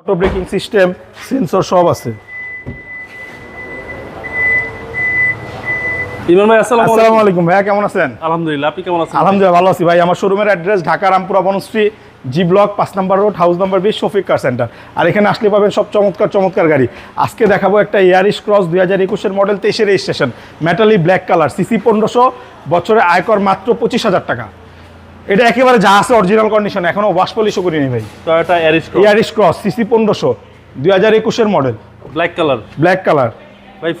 Auto braking system, sensor সব আছে। ইমরান ভাই আসসালামু আলাইকুম ভাইয়া, কেমন আছেন? আলহামদুলিল্লাহ, আপনি কেমন আছেন? আলহামদুলিল্লাহ ভালো আছি ভাই। আমার শোরুমের address Dhaka Rampura Banasree, G block 5 নম্বর road, house number 20, Shafiq car centre. আর এখানে আসলে পাবেন সব চমৎকার চমৎকার গাড়ি। আজকে দেখাবো একটা ইয়ারিশ ক্রস 2021-এর মডেল, 23-এর registration, metallic black colour, CC 1500, বছরে আয়কর মাত্র 25,000 টাকা। এটা একেবারে যা আছে অরিজিনাল কন্ডিশন, এখনো ওয়াশ পলিশও করিনি ভাই। টয়োটা ইয়ারিশ ক্রস সিসি 1500, 2021-এর মডেল, ব্ল্যাক কালার ভাই,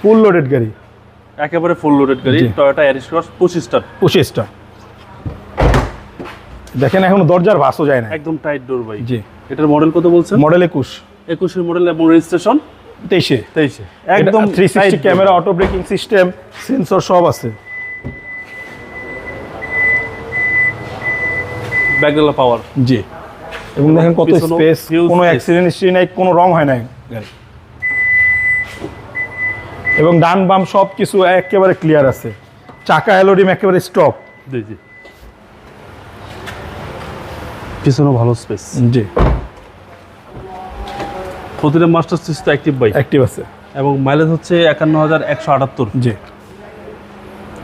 ফুল লোডেড গাড়ি, একেবারে ফুল লোডেড গাড়ি। জি। টয়োটা এরিস ক্রস 25টা। দেখেন এখনো দরজার ভাসও যায় না, একদম টাইট ডোর ভাই। জি। এটার মডেল কত বলছেন? মডেল 21, 21 এর মডেল এবং রেজিস্ট্রেশন 23-এ। 23 একদম একদম 360 camera, auto braking system, sensor সব আছে। ব্যাকডালা পাওয়ার। জি। এবং দেখেন কত পিছনেও স্পেস, huge কোনো space। অ্যাক্সিডেন্ট হিস্ট্রি নাই, কোনো রং হয় নাই গাড়ি। এবং ডান বাম সব কিছু একেবারে ক্লিয়ার আছে। চাকা অ্যালোডিম একেবারে স্টপ। জি জি। পিছনেও ভালো স্পেস। জি। প্রতিটা মাস্টার সুইচ তো অ্যাক্টিভ বাইক অ্যাক্টিভ আছে। এবং মাইলেজ হচ্ছে 51,178। জি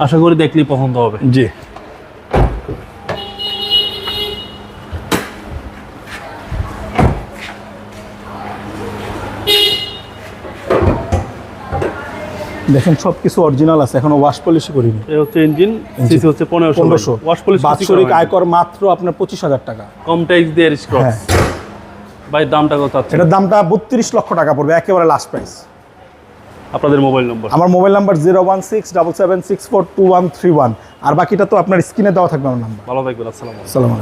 আশা করি দেখলেই পছন্দ হবে। জি। দেখেন সব কিছু অরিজিনাল আছে, এখনো ওয়াশ পলিশ করিনি। এই হচ্ছে ইঞ্জিন, সিসি হচ্ছে 1500। ওয়াশ পলিশ বাৎসরিক আয়কর মাত্র আপনার 25,000 টাকা। কম ট্যাক্স দিয়ে এরিস ক্রস। হ্যাঁ। ভাই দামটা কত আছে? এটার দামটা 32 লক্ষ টাকা পড়বে, একেবারে লাস্ট প্রাইস। আপনাদের মোবাইল নম্বর? আমার মোবাইল নাম্বার 01677642131। আর বাকিটা তো আপনার স্ক্রিনে দেওয়া থাকবে আমার নাম্বার। ভালো থাকবেন। আসসালামু আলাইকুম। আসসালামু আলাইকুম।